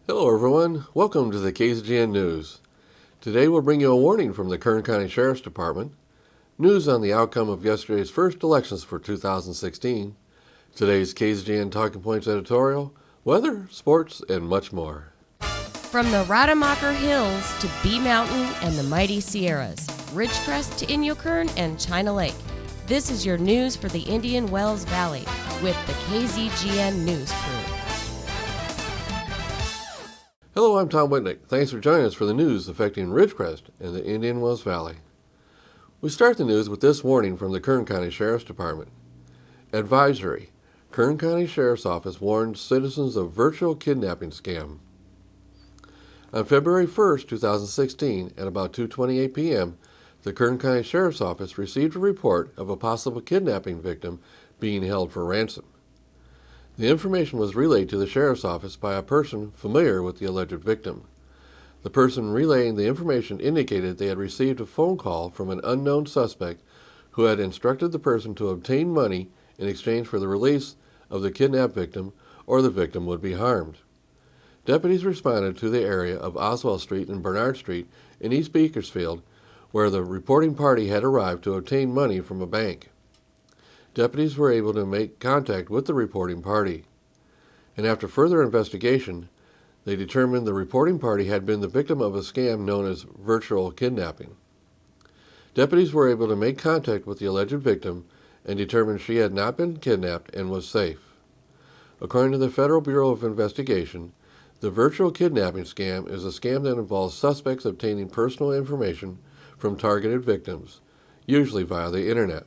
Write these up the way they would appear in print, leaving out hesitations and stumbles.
Hello everyone, welcome to the KZGN News. Today we'll bring you a warning from the Kern County Sheriff's Department, news on the outcome of yesterday's first elections for 2016, today's KZGN Talking Points editorial, weather, sports, and much more. From the Rademacher Hills to Bee Mountain and the mighty Sierras, Ridgecrest to Inyokern and China Lake, this is your news for the Indian Wells Valley with the KZGN News crew. Hello, I'm Tom Whitnick. Thanks for joining us for the news affecting Ridgecrest and the Indian Wells Valley. We start the news with this warning from the Kern County Sheriff's Department. Advisory: Kern County Sheriff's Office warns citizens of virtual kidnapping scam. On February 1st, 2016, at about 2:28 p.m., the Kern County Sheriff's Office received a report of a possible kidnapping victim being held for ransom. The information was relayed to the Sheriff's Office by a person familiar with the alleged victim. The person relaying the information indicated they had received a phone call from an unknown suspect who had instructed the person to obtain money in exchange for the release of the kidnapped victim, or the victim would be harmed. Deputies responded to the area of Oswald Street and Bernard Street in East Beakersfield, where the reporting party had arrived to obtain money from a bank. Deputies were able to make contact with the reporting party, and after further investigation, they determined the reporting party had been the victim of a scam known as virtual kidnapping. Deputies were able to make contact with the alleged victim and determined she had not been kidnapped and was safe. According to the Federal Bureau of Investigation, the virtual kidnapping scam is a scam that involves suspects obtaining personal information from targeted victims, usually via the internet.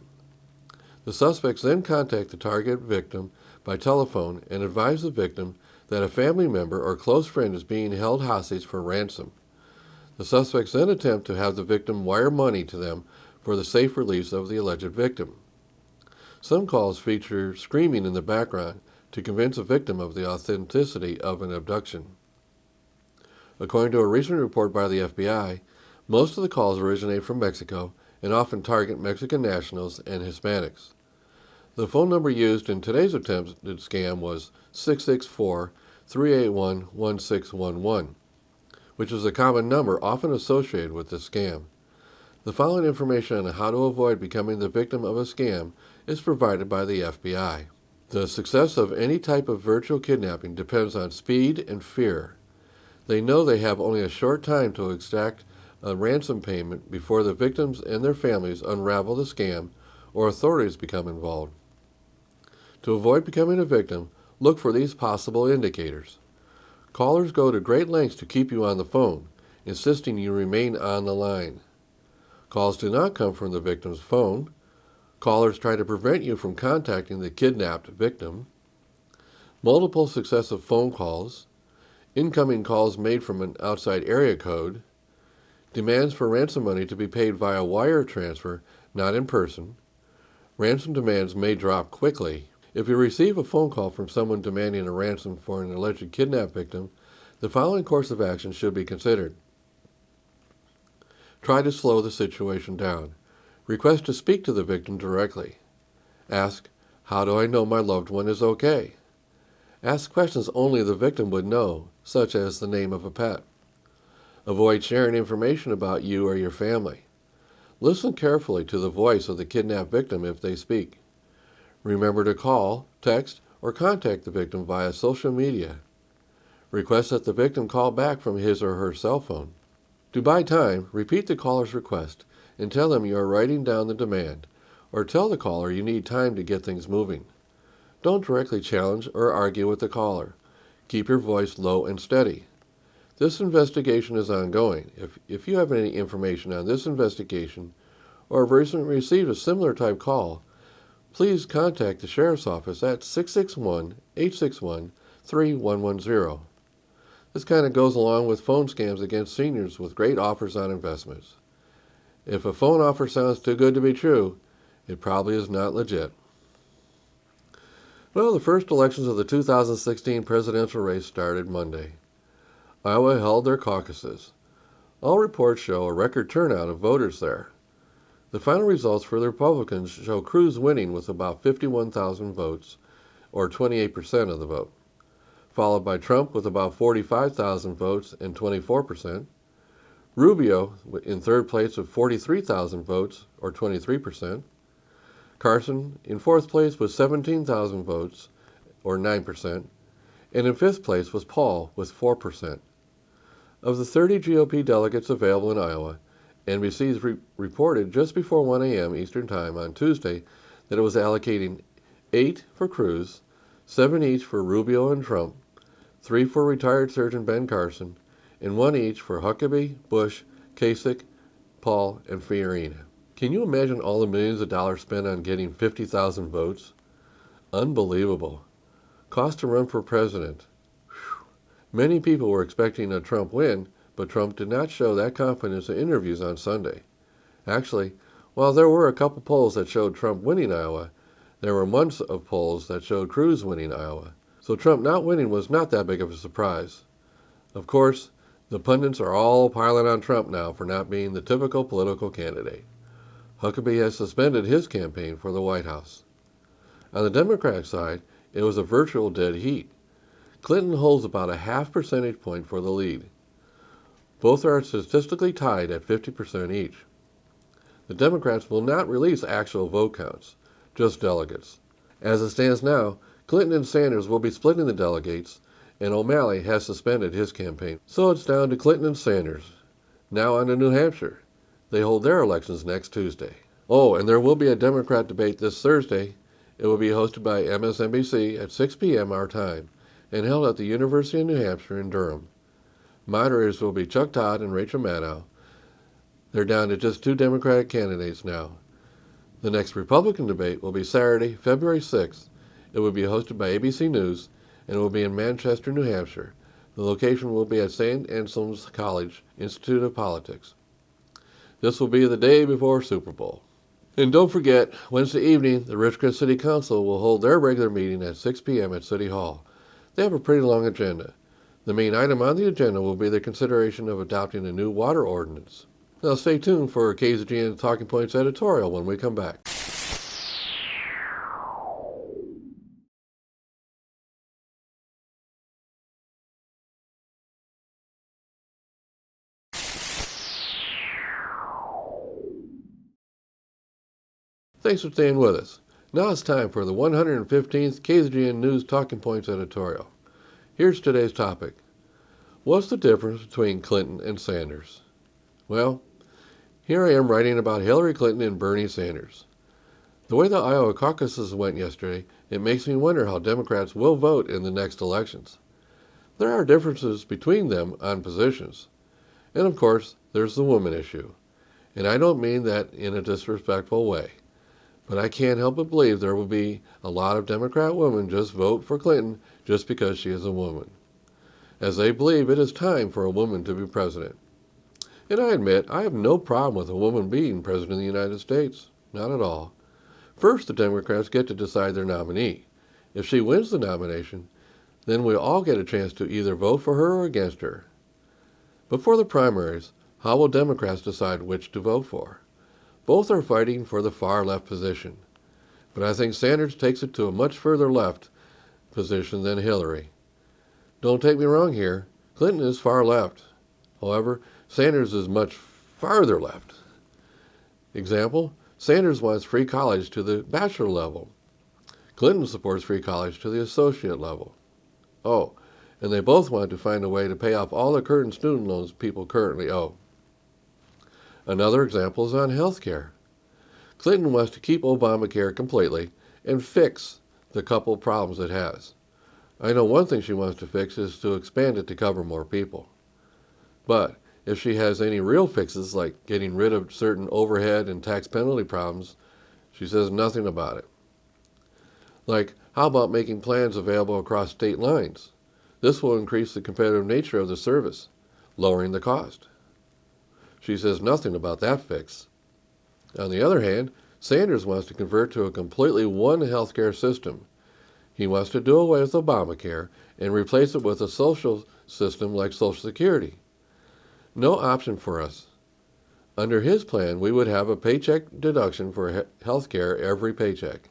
The suspects then contact the target victim by telephone and advise the victim that a family member or close friend is being held hostage for ransom. The suspects then attempt to have the victim wire money to them for the safe release of the alleged victim. Some calls feature screaming in the background to convince a victim of the authenticity of an abduction. According to a recent report by the FBI, most of the calls originate from Mexico and often target Mexican nationals and Hispanics. The phone number used in today's attempted scam was 664-381-1611, which is a common number often associated with this scam. The following information on how to avoid becoming the victim of a scam is provided by the FBI. The success of any type of virtual kidnapping depends on speed and fear. They know they have only a short time to extract a ransom payment before the victims and their families unravel the scam or authorities become involved. To avoid becoming a victim, look for these possible indicators. Callers go to great lengths to keep you on the phone, insisting you remain on the line. Calls do not come from the victim's phone. Callers try to prevent you from contacting the kidnapped victim. Multiple successive phone calls. Incoming calls made from an outside area code. Demands for ransom money to be paid via wire transfer, not in person. Ransom demands may drop quickly. If you receive a phone call from someone demanding a ransom for an alleged kidnapped victim, the following course of action should be considered. Try to slow the situation down. Request to speak to the victim directly. Ask, "How do I know my loved one is okay?" Ask questions only the victim would know, such as the name of a pet. Avoid sharing information about you or your family. Listen carefully to the voice of the kidnapped victim if they speak. Remember to call, text, or contact the victim via social media. Request that the victim call back from his or her cell phone. To buy time, repeat the caller's request and tell them you are writing down the demand, or tell the caller you need time to get things moving. Don't directly challenge or argue with the caller. Keep your voice low and steady. This investigation is ongoing. If you have any information on this investigation or have recently received a similar type call, please contact the Sheriff's Office at 661-861-3110. This kind of goes along with phone scams against seniors with great offers on investments. If a phone offer sounds too good to be true, it probably is not legit. Well, the first elections of the 2016 presidential race started Monday. Iowa held their caucuses. All reports show a record turnout of voters there. The final results for the Republicans show Cruz winning with about 51,000 votes, or 28% of the vote. followed by Trump with about 45,000 votes and 24%. Rubio in third place with 43,000 votes, or 23%. Carson in fourth place with 17,000 votes, or 9%. And in fifth place was Paul with 4%. Of the 30 GOP delegates available in Iowa, NBC's reported just before 1 a.m. Eastern Time on Tuesday that it was allocating 8 for Cruz, 7 each for Rubio and Trump, 3 for retired Surgeon Ben Carson, and 1 each for Huckabee, Bush, Kasich, Paul, and Fiorina. Can you imagine all the millions of dollars spent on getting 50,000 votes? Unbelievable. Cost to run for president. Whew. Many people were expecting a Trump win, but Trump did not show that confidence in interviews on Sunday. Actually, while there were a couple polls that showed Trump winning Iowa, there were months of polls that showed Cruz winning Iowa. So Trump not winning was not that big of a surprise. Of course, the pundits are all piling on Trump now for not being the typical political candidate. Huckabee has suspended his campaign for the White House. On the Democratic side, it was a virtual dead heat. Clinton holds about a half percentage point for the lead. Both are statistically tied at 50% each. The Democrats will not release actual vote counts, just delegates. As it stands now, Clinton and Sanders will be splitting the delegates, and O'Malley has suspended his campaign. So it's down to Clinton and Sanders. Now on to New Hampshire. They hold their elections next Tuesday. Oh, and there will be a Democrat debate this Thursday. It will be hosted by MSNBC at 6 p.m. our time and held at the University of New Hampshire in Durham. Moderators will be Chuck Todd and Rachel Maddow. They're down to just 2 Democratic candidates now. The next Republican debate will be Saturday, February 6th. It will be hosted by ABC News and it will be in Manchester, New Hampshire. The location will be at St. Anselm's College Institute of Politics. This will be the day before Super Bowl. And don't forget, Wednesday evening, the Ridgecrest City Council will hold their regular meeting at 6 p.m. at City Hall. They have a pretty long agenda. The main item on the agenda will be the consideration of adopting a new water ordinance. Now stay tuned for a KZGN Talking Points editorial when we come back. Thanks for staying with us. Now it's time for the 115th KZGN News Talking Points editorial. Here's today's topic. What's the difference between Clinton and Sanders? Well, here I am writing about Hillary Clinton and Bernie Sanders. The way the Iowa caucuses went yesterday, it makes me wonder how Democrats will vote in the next elections. There are differences between them on positions. And of course, there's the woman issue. And I don't mean that in a disrespectful way. But I can't help but believe there will be a lot of Democrat women just vote for Clinton just because she is a woman, as they believe it is time for a woman to be president. And I admit, I have no problem with a woman being president of the United States. Not at all. First, the Democrats get to decide their nominee. If she wins the nomination, then we all get a chance to either vote for her or against her. But for the primaries, how will Democrats decide which to vote for? Both are fighting for the far left position, but I think Sanders takes it to a much further left position than Hillary. Don't take me wrong here, Clinton is far left. However, Sanders is much farther left. Example, Sanders wants free college to the bachelor level. Clinton supports free college to the associate level. Oh, and they both want to find a way to pay off all the current student loans people currently owe. Another example is on health care. Clinton wants to keep Obamacare completely and fix the couple problems it has. I know one thing she wants to fix is to expand it to cover more people. But if she has any real fixes like getting rid of certain overhead and tax penalty problems, she says nothing about it. Like, how about making plans available across state lines? This will increase the competitive nature of the service, lowering the cost. She says nothing about that fix. On the other hand, Sanders wants to convert to a completely one healthcare system. He wants to do away with Obamacare and replace it with a social system like Social Security. No option for us. Under his plan, we would have a paycheck deduction for healthcare every paycheck.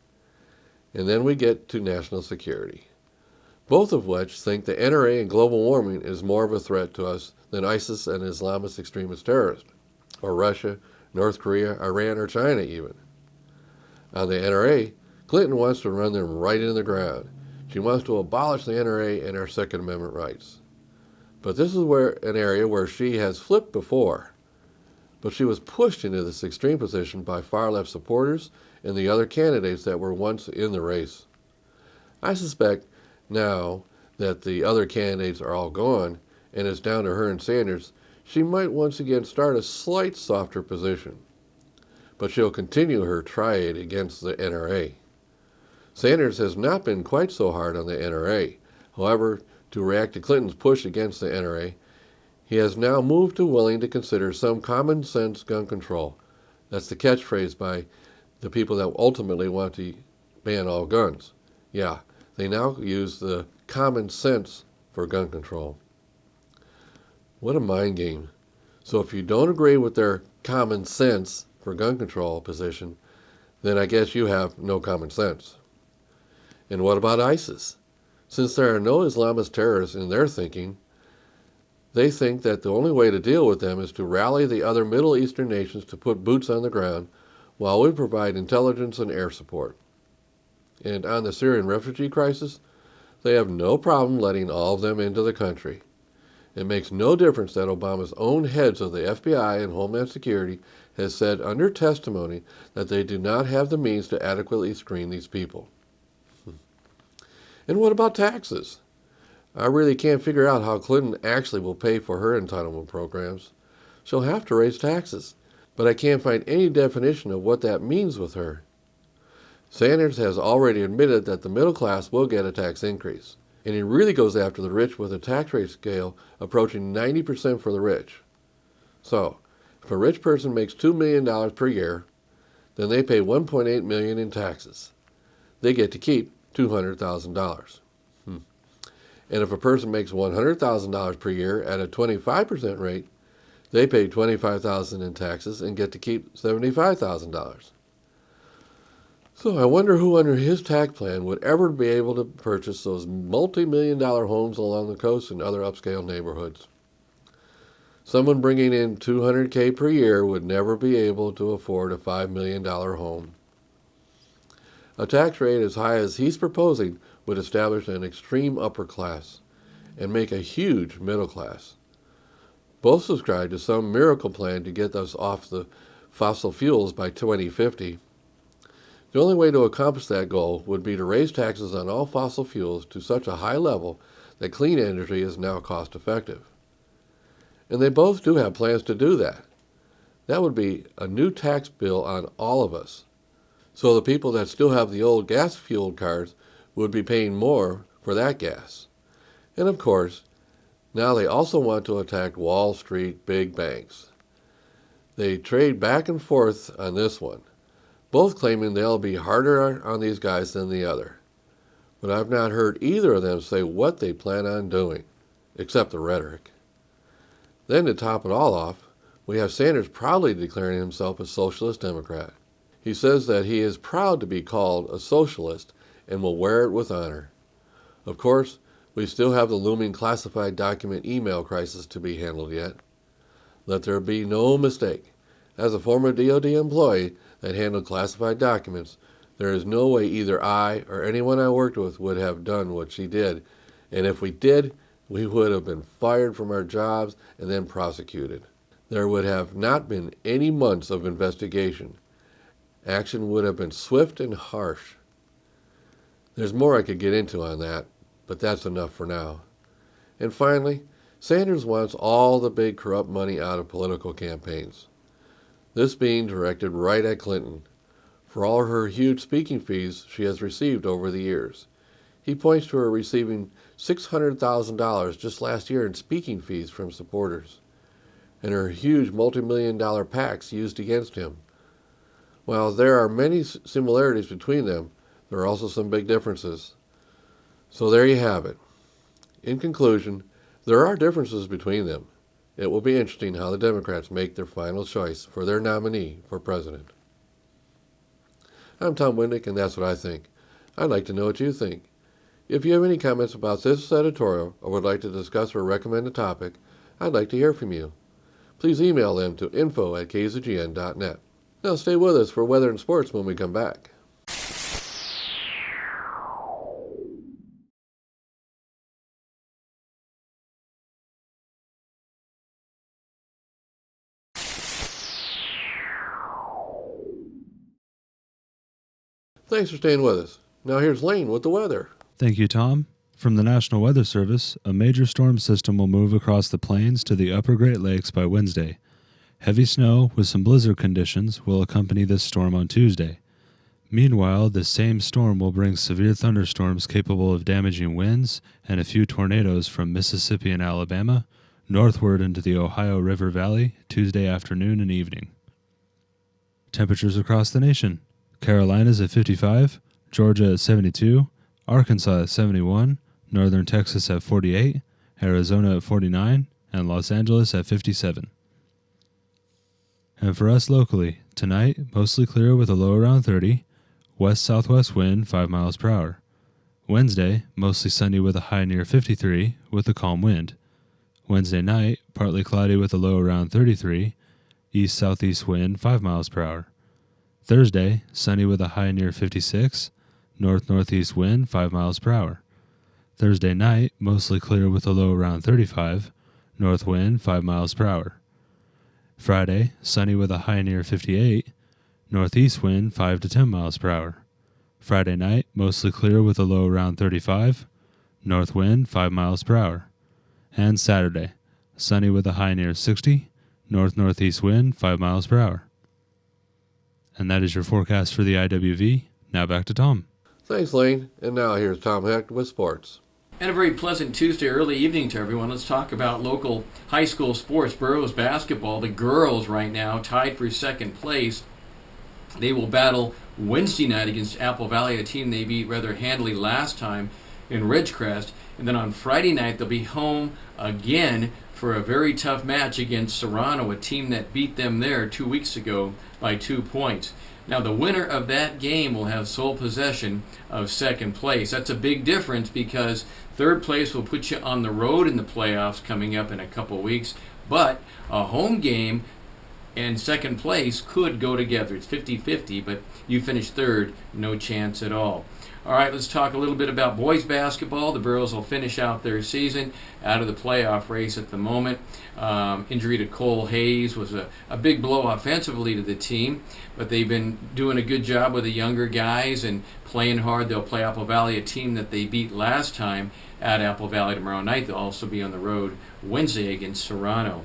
And then we get to national security. both of which think the NRA and global warming is more of a threat to us than ISIS and Islamist extremist terrorists, or Russia, North Korea, Iran, or China even. On the NRA, Clinton wants to run them right into the ground. She wants to abolish the NRA and our Second Amendment rights. But this is an area where she has flipped before. But she was pushed into this extreme position by far-left supporters and the other candidates that were once in the race. I suspect now that the other candidates are all gone and it's down to her and Sanders, she might once again start a slight softer position. But she'll continue her tirade against the NRA. Sanders has not been quite so hard on the NRA. However, to react to Clinton's push against the NRA, he has now moved to willing to consider some common sense gun control. That's the catchphrase by the people that ultimately want to ban all guns. Yeah, they now use the common sense for gun control. What a mind game. So if you don't agree with their common sense for gun control position, then I guess you have no common sense. And what about ISIS? Since there are no Islamist terrorists in their thinking, they think that the only way to deal with them is to rally the other Middle Eastern nations to put boots on the ground while we provide intelligence and air support. And on the Syrian refugee crisis, they have no problem letting all of them into the country. It makes no difference that Obama's own heads of the FBI and Homeland Security has said under testimony that they do not have the means to adequately screen these people. And what about taxes? I really can't figure out how Clinton actually will pay for her entitlement programs. She'll have to raise taxes, but I can't find any definition of what that means with her. Sanders has already admitted that the middle class will get a tax increase, and he really goes after the rich with a tax rate scale approaching 90% for the rich. So, if a rich person makes $2 million per year, then they pay $1.8 million in taxes. They get to keep $200,000. And if a person makes $100,000 per year at a 25% rate, they pay $25,000 in taxes and get to keep $75,000. So I wonder who under his tax plan would ever be able to purchase those multi-million-dollar homes along the coast and other upscale neighborhoods. Someone bringing in $200K per year would never be able to afford a $5 million home. A tax rate as high as he's proposing would establish an extreme upper class and make a huge middle class. Both subscribe to some miracle plan to get us off the fossil fuels by 2050. The only way to accomplish that goal would be to raise taxes on all fossil fuels to such a high level that clean energy is now cost effective. And they both do have plans to do that. That would be a new tax bill on all of us. So the people that still have the old gas-fueled cars would be paying more for that gas. And of course, now they also want to attack Wall Street big banks. They trade back and forth on this one, both claiming they'll be harder on these guys than the other. But I've not heard either of them say what they plan on doing, except the rhetoric. Then to top it all off, we have Sanders proudly declaring himself a socialist Democrat. He says that he is proud to be called a socialist and will wear it with honor. Of course, we still have the looming classified document email crisis to be handled yet. Let there be no mistake. As a former DoD employee that handled classified documents, there is no way either I or anyone I worked with would have done what she did. And if we did, we would have been fired from our jobs and then prosecuted. There would have not been any months of investigation. Action would have been swift and harsh. There's more I could get into on that, but that's enough for now. And finally, Sanders wants all the big corrupt money out of political campaigns. This being directed right at Clinton, for all her huge speaking fees she has received over the years. He points to her receiving $600,000 just last year in speaking fees from supporters, and her huge multi-million-dollar PACs used against him. While there are many similarities between them, there are also some big differences. So there you have it. In conclusion, there are differences between them. It will be interesting how the Democrats make their final choice for their nominee for president. I'm Tom Windick, and that's what I think. I'd like to know what you think. If you have any comments about this editorial or would like to discuss or recommend a topic, I'd like to hear from you. Please email them to info@kzgn.net. Now stay with us for weather and sports when we come back. Thanks for staying with us. Now here's Lane with the weather. Thank you, Tom. From the National Weather Service, a major storm system will move across the plains to the upper Great Lakes by Wednesday. Heavy snow with some blizzard conditions will accompany this storm on Tuesday. Meanwhile, this same storm will bring severe thunderstorms capable of damaging winds and a few tornadoes from Mississippi and Alabama northward into the Ohio River Valley Tuesday afternoon and evening. Temperatures across the nation. Carolinas at 55, Georgia at 72, Arkansas at 71, Northern Texas at 48, Arizona at 49, and Los Angeles at 57. And for us locally, tonight, mostly clear with a low around 30, west-southwest wind 5 miles per hour. Wednesday, mostly sunny with a high near 53 with a calm wind. Wednesday night, partly cloudy with a low around 33, east-southeast wind 5 miles per hour. Thursday, sunny with a high near 56, north-northeast wind 5 miles per hour. Thursday night, mostly clear with a low around 35, north wind 5 miles per hour. Friday, sunny with a high near 58, northeast wind 5 to 10 miles per hour. Friday night, mostly clear with a low around 35, north wind 5 miles per hour. And Saturday, sunny with a high near 60, north-northeast wind 5 miles per hour. And that is your forecast for the IWV. Now back to Tom. Thanks, Lane. And now here's Tom Hecht with sports. And a very pleasant Tuesday early evening to everyone. Let's talk about local high school sports. Burroughs basketball, the girls right now tied for second place. They will battle Wednesday night against Apple Valley, a team they beat rather handily last time in Ridgecrest. And then on Friday night, they'll be home again for a very tough match against Serrano, a team that beat them there 2 weeks ago by 2 points. Now, the winner of that game will have sole possession of second place. That's a big difference because third place will put you on the road in the playoffs coming up in a couple weeks, but a home game and second place could go together. It's 50-50, but you finish third, no chance at all. All right, let's talk a little bit about boys basketball. The Burros will finish out their season out of the playoff race at the moment. Injury to Cole Hayes was a big blow offensively to the team, but they've been doing a good job with the younger guys and playing hard. They'll play Apple Valley, a team that they beat last time at Apple Valley tomorrow night. They'll also be on the road Wednesday against Serrano.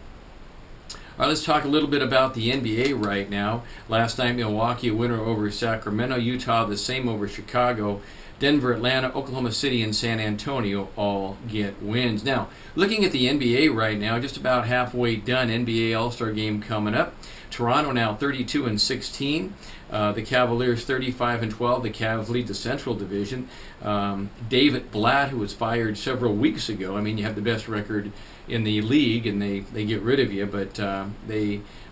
All right, let's talk a little bit about the NBA right now. Last night, Milwaukee, a winner over Sacramento. Utah, the same over Chicago. Denver, Atlanta, Oklahoma City, and San Antonio all get wins. Now, looking at the NBA right now, just about halfway done. NBA All-Star Game coming up. Toronto now 32-16. The Cavaliers 35-12. The Cavs lead the Central Division. David Blatt, who was fired several weeks ago. I mean, you have the best record in the league, and they get rid of you. But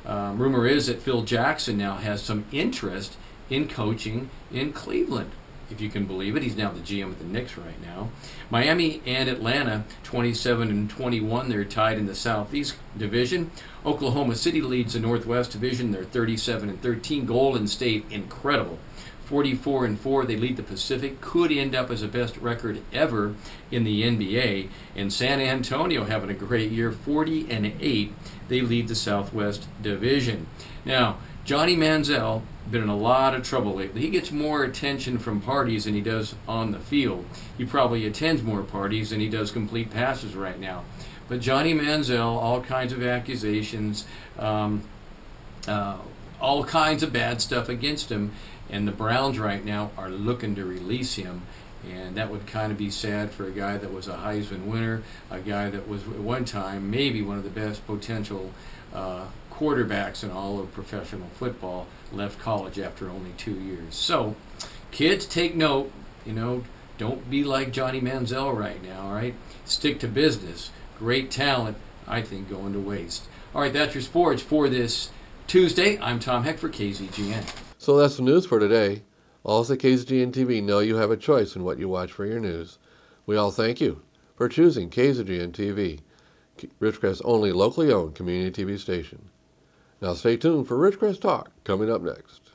rumor is that Phil Jackson now has some interest in coaching in Cleveland, if you can believe it. He's now the GM of the Knicks right now. Miami and Atlanta, 27-21. They're tied in the Southeast Division. Oklahoma City leads the Northwest Division. They're 37-13. Golden State, incredible, 44-4. They lead the Pacific. Could end up as the best record ever in the NBA. And San Antonio having a great year, 40-8. They lead the Southwest Division. Now, Johnny Manziel been in a lot of trouble lately. He gets more attention from parties than he does on the field. He probably attends more parties than he does complete passes right now. But Johnny Manziel, all kinds of accusations, all kinds of bad stuff against him, and the Browns right now are looking to release him. And that would kind of be sad for a guy that was a Heisman winner, a guy that was at one time maybe one of the best potential quarterbacks in all of professional football, left college after only 2 years. So, kids, take note. Don't be like Johnny Manziel right now, all right? Stick to business. Great talent, I think, going to waste. All right, that's your sports for this Tuesday. I'm Tom Hecht for KZGN. So that's the news for today. Also, KZGN-TV know you have a choice in what you watch for your news. We all thank you for choosing KZGN-TV, Ridgecrest's only locally owned community TV station. Now stay tuned for Ridgecrest Talk coming up next.